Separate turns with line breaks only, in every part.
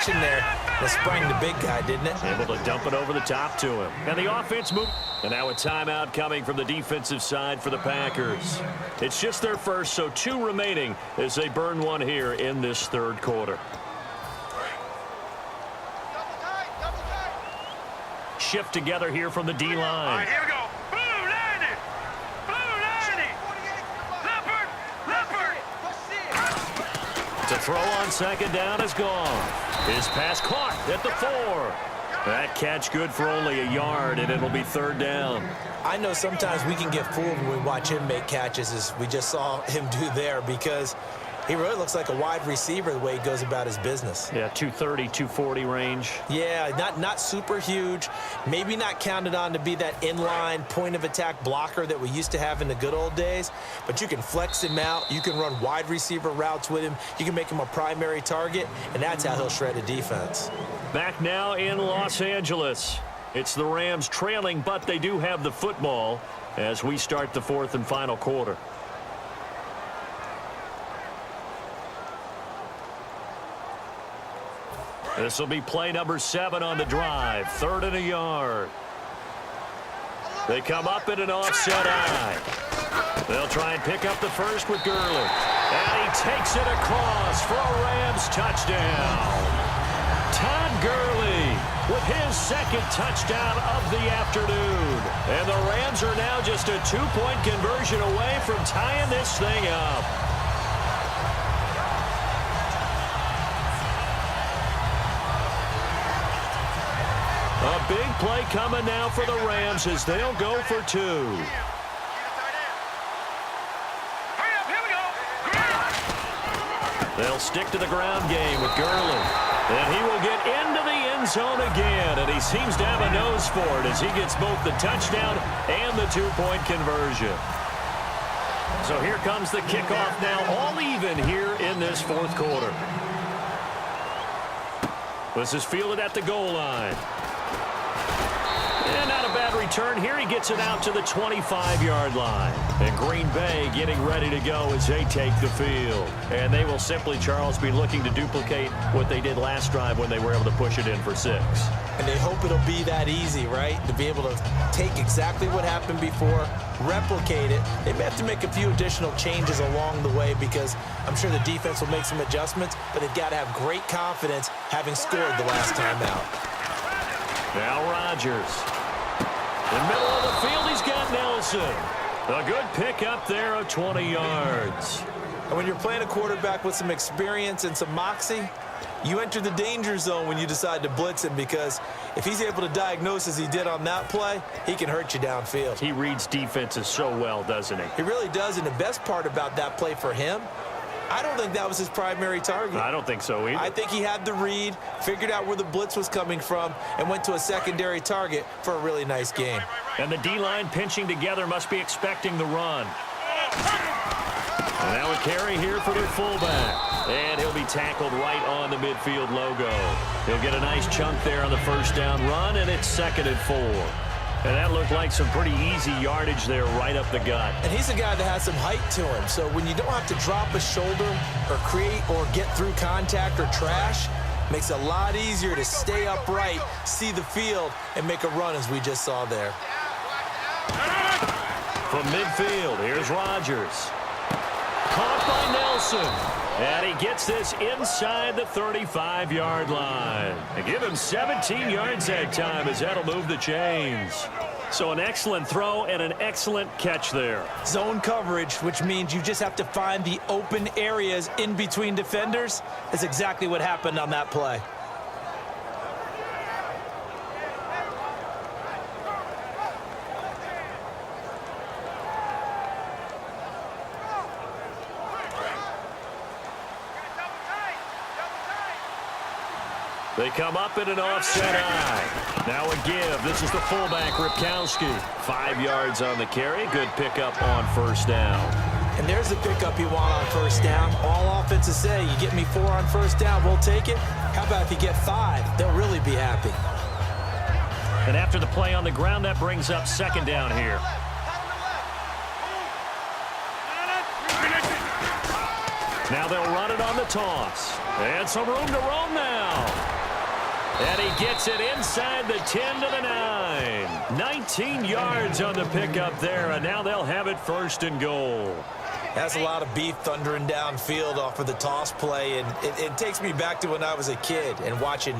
protection there. That sprang the big guy, didn't it?
Able to dump it over the top to him. And the offense moved. And now a timeout coming from the defensive side for the Packers. It's just their first, so 2 remaining as they burn one here in this third quarter. Shift together here from the D-line.
All right, here we go. Blue 90. Blue 90. Leopard.
To throw on second down is gone. His pass caught at the 4. That catch good for only a yard, and it'll be third down.
I know sometimes we can get fooled when we watch him make catches, as we just saw him do there, because he really looks like a wide receiver the way he goes about his business.
Yeah, 230, 240 range.
Yeah, not super huge. Maybe not counted on to be that inline point-of-attack blocker that we used to have in the good old days. But you can flex him out. You can run wide receiver routes with him. You can make him a primary target, and that's how he'll shred a defense.
Back now in Los Angeles. It's the Rams trailing, but they do have the football as we start the fourth and final quarter. This will be play number 7 on the drive. 3rd and a yard. They come up in an offset eye. They'll try and pick up the first with Gurley. And he takes it across for a Rams touchdown. Todd Gurley with his second touchdown of the afternoon. And the Rams are now just a 2-point conversion away from tying this thing up. A big play coming now for the Rams as they'll go for 2. They'll stick to the ground game with Gurley. And he will get into the end zone again. And he seems to have a nose for it as he gets both the touchdown and the 2-point conversion. So here comes the kickoff now, all even here in this fourth quarter. This is fielded at the goal line. And not a bad return here. He gets it out to the 25-yard line. And Green Bay getting ready to go as they take the field. And they will simply, Charles, be looking to duplicate what they did last drive when they were able to push it in for 6.
And they hope it'll be that easy, right? To be able to take exactly what happened before, replicate it. They may have to make a few additional changes along the way because I'm sure the defense will make some adjustments, but they've got to have great confidence having scored the last time out.
Now Rodgers. In the middle of the field, he's got Nelson. A good pickup there of 20 yards.
And when you're playing a quarterback with some experience and some moxie, you enter the danger zone when you decide to blitz him, because if he's able to diagnose as he did on that play, he can hurt you downfield.
He reads defenses so well, doesn't he?
He really does, and the best part about that play for him, I don't think that was his primary target.
I don't think so either.
I think he had the read, figured out where the blitz was coming from, and went to a secondary target for a really nice game.
And the D-line pinching together must be expecting the run. And now a carry here for their fullback. And he'll be tackled right on the midfield logo. He'll get a nice chunk there on the first down run, and it's 2nd and 4. And that looked like some pretty easy yardage there right up the gut.
And he's a guy that has some height to him. So when you don't have to drop a shoulder or create or get through contact or trash, makes it a lot easier to stay upright, see the field, and make a run as we just saw there.
From midfield, here's Rodgers. Caught by Nelson. And he gets this inside the 35-yard line. And give him 17 yards that time as that'll move the chains. So an excellent throw and an excellent catch there.
Zone coverage, which means you just have to find the open areas in between defenders. That's exactly what happened on that play.
They come up in an offset eye. Now a give. This is the fullback, Ripkowski. 5 yards on the carry. Good pickup on first down.
And there's the pickup you want on first down. All offenses say, you get me 4 on first down, we'll take it. How about if you get 5? They'll really be happy.
And after the play on the ground, that brings up 2nd down here. Now they'll run it on the toss. And some room to roam now. And he gets it inside the 10 to the 9. 19 yards on the pickup there, and now they'll have it 1st and goal.
That's a lot of beef thundering downfield off of the toss play, and it takes me back to when I was a kid and watching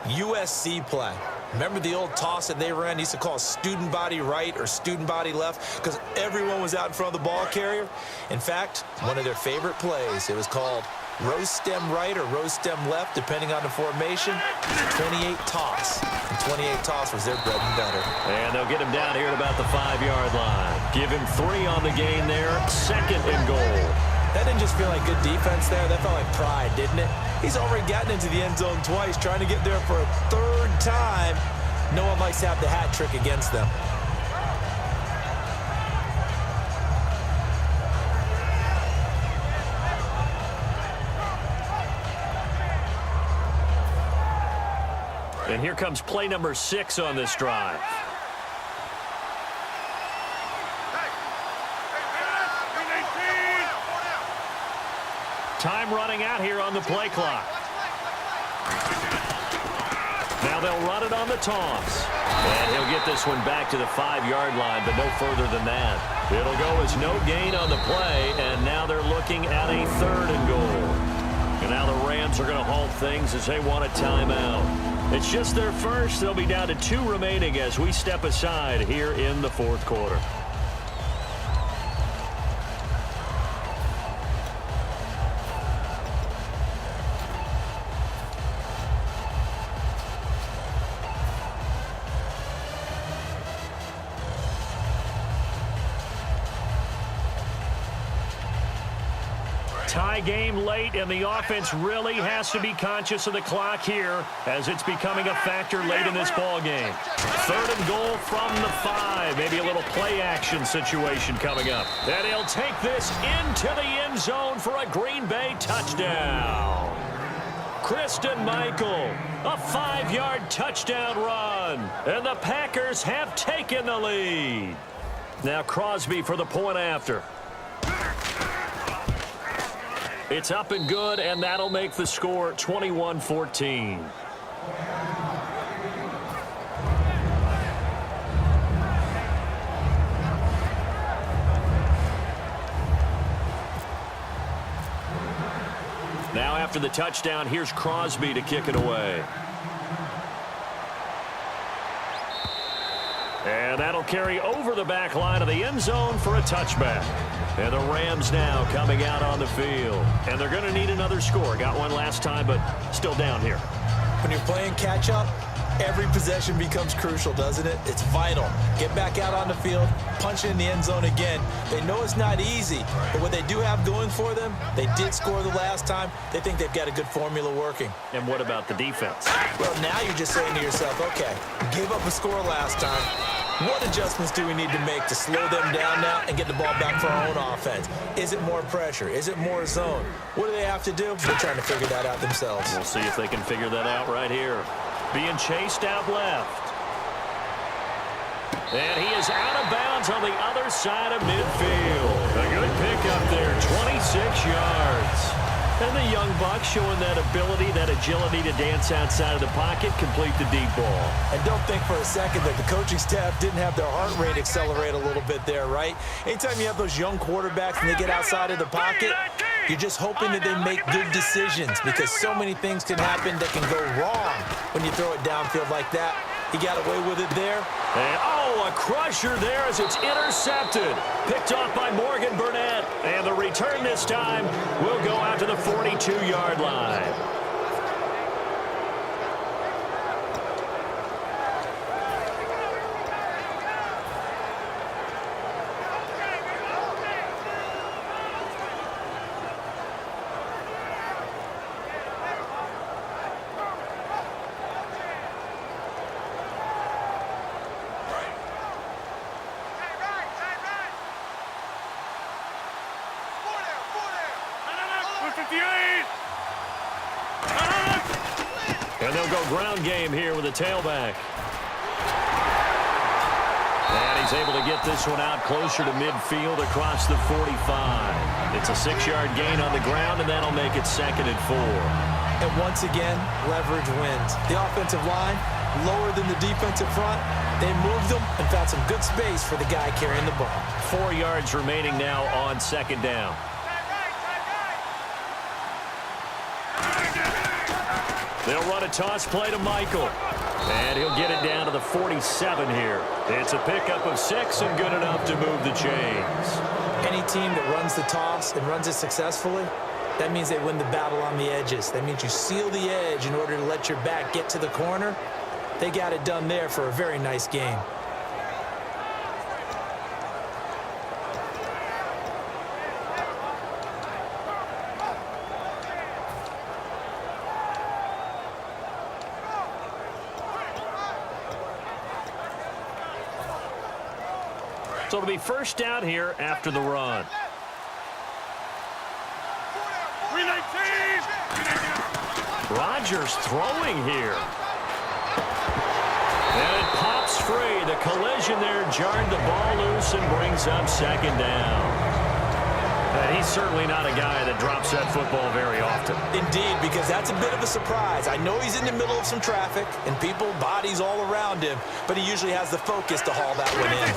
USC play. Remember the old toss that they ran? They used to call student body right or student body left because everyone was out in front of the ball carrier. In fact, one of their favorite plays, it was called rose stem right or rose stem left, depending on the formation. 28 toss. And 28 toss was their bread and butter.
And they'll get him down here at about the 5-yard line. Give him 3 on the gain there. 2nd and goal.
That didn't just feel like good defense there. That felt like pride, didn't it? He's already gotten into the end zone twice, trying to get there for a 3rd time. No one likes to have the hat trick against them.
And here comes play number 6 on this drive. Time running out here on the play clock. Now they'll run it on the toss. And he'll get this one back to the 5-yard line, but no further than that. It'll go as no gain on the play, and now they're looking at a 3rd and goal. And now the Rams are going to halt things as they want a timeout. It's just their first. They'll be down to 2 remaining as we step aside here in the 4th quarter. Tie game late, and the offense really has to be conscious of the clock here as it's becoming a factor late in this ball game. 3rd and goal from the 5. Maybe a little play action situation coming up. And he'll take this into the end zone for a Green Bay touchdown. Christian Michael, a 5-yard touchdown run. And the Packers have taken the lead. Now Crosby for the point after. It's up and good, and that'll make the score 21-14. Now after the touchdown, here's Crosby to kick it away. And that'll carry over the back line of the end zone for a touchback. And the Rams now coming out on the field. And they're going to need another score. Got one last time, but still down here.
When you're playing catch-up, every possession becomes crucial, doesn't it? It's vital. Get back out on the field, punch it in the end zone again. They know it's not easy, but what they do have going for them, they did score the last time. They think they've got a good formula working.
And what about the defense?
Well, now you're just saying to yourself, okay, gave up a score last time. What adjustments do we need to make to slow them down now and get the ball back for our own offense? Is it more pressure? Is it more zone? What do they have to do? They're trying to figure that out themselves.
We'll see if they can figure that out right here. Being chased out left. And he is out of bounds on the other side of midfield. A good pickup there, 26 yards. And the young buck showing that ability, that agility to dance outside of the pocket, complete the deep ball.
And don't think for a second that the coaching staff didn't have their heart rate accelerate a little bit there, right? Anytime you have those young quarterbacks and they get outside of the pocket, you're just hoping that they make good decisions because so many things can happen that can go wrong when you throw it downfield like that. He got away with it there.
And, a crusher there as it's intercepted. Picked off by Morgan Burnett. And the return this time will go out to the 42-yard line. And they'll go ground game here with a tailback. And he's able to get this one out closer to midfield across the 45. It's a 6-yard gain on the ground, and that'll make it 2nd and 4.
And once again, leverage wins. The offensive line, lower than the defensive front. They moved them and found some good space for the guy carrying the ball.
4 yards remaining now on second down. They'll run a toss play to Michael. And he'll get it down to the 47 here. It's a pickup of 6 and good enough to move the chains.
Any team that runs the toss and runs it successfully, that means they win the battle on the edges. That means you seal the edge in order to let your back get to the corner. They got it done there for a very nice game.
So it'll be first down here after the run. Rodgers throwing here. And it pops free. The collision there jarred the ball loose and brings up second down. And he's certainly not a guy that drops that football very often.
Indeed, because that's a bit of a surprise. I know he's in the middle of some traffic and people, bodies all around him, but he usually has the focus to haul that one in.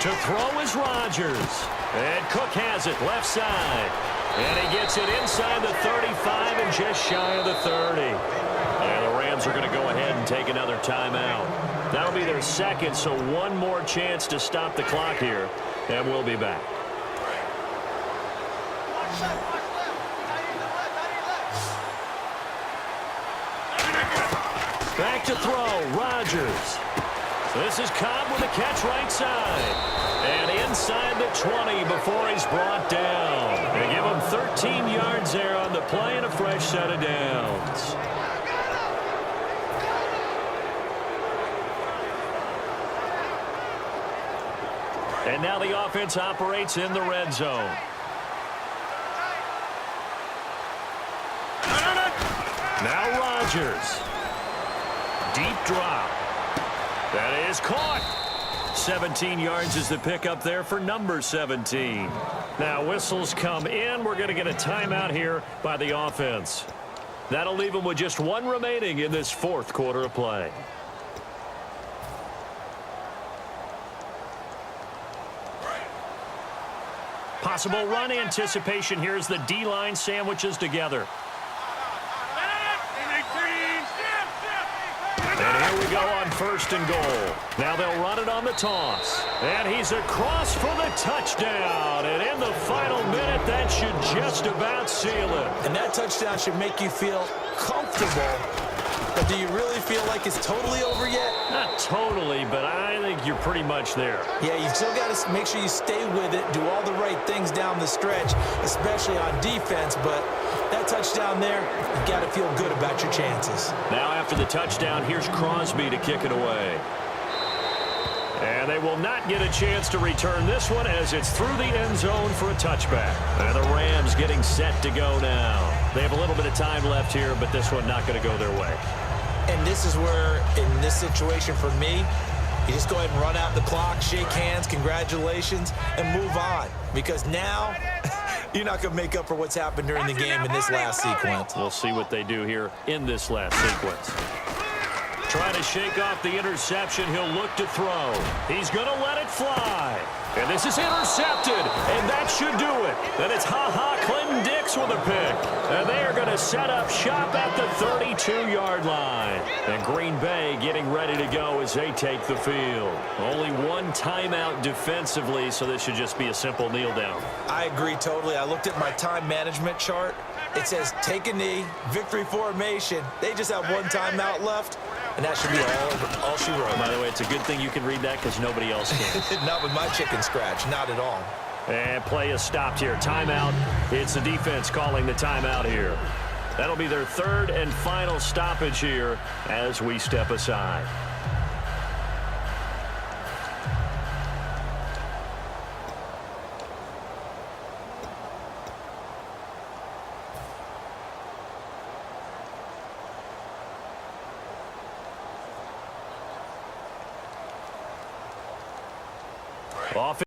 To throw is Rodgers. And Cook has it left side. And he gets it inside the 35 and just shy of the 30. And the Rams are going to go ahead and take another timeout. That'll be their second, so one more chance to stop the clock here. And we'll be back. Back to throw, Rodgers. This is Cobb with a catch right side. And inside the 20 before he's brought down. They give him 13 yards there on the play and a fresh set of downs. And now the offense operates in the red zone. Now Rodgers. Deep drop. That is caught. 17 yards is the pickup there for number 17. Now whistles come in. We're going to get a timeout here by the offense. That'll leave them with just one remaining in this fourth quarter of play. Possible run anticipation. Here's the D-line sandwiches together. And here we go on first and goal. Now they'll run it on the toss. And he's across for the touchdown. And in the final minute, that should just about seal it.
And that touchdown should make you feel comfortable. But do you really feel like it's totally over yet?
Not totally, but I think you're pretty much there.
Yeah, you've still got to make sure you stay with it, do all the right things down the stretch, especially on defense. But that touchdown there, you've got to feel good about your chances.
Now after the touchdown, here's Crosby to kick it away. And they will not get a chance to return this one as it's through the end zone for a touchback. And the Rams getting set to go now. They have a little bit of time left here, but this one not going to go their way.
And this is where, in this situation for me, you just go ahead and run out the clock, shake hands, congratulations, and move on. Because now, you're not going to make up for what's happened during the game in this last sequence.
We'll see what they do here in this last sequence. Trying to shake off the interception. He'll look to throw. He's going to let it fly. And this is intercepted. And that should do it. And it's Clinton Dix with a pick. And they are going to set up shop at the 32-yard line. And Green Bay getting ready to go as they take the field. Only one timeout defensively, so this should just be a simple kneel down.
I agree totally. I looked at my time management chart. It says take a knee, victory formation. They just have one timeout left. And that should be all she wrote.
By the way, it's a good thing you can read that because nobody else can.
Not with my chicken scratch. Not at all.
And play is stopped here. Timeout. It's the defense calling the timeout here. That'll be their third and final stoppage here as we step aside. Off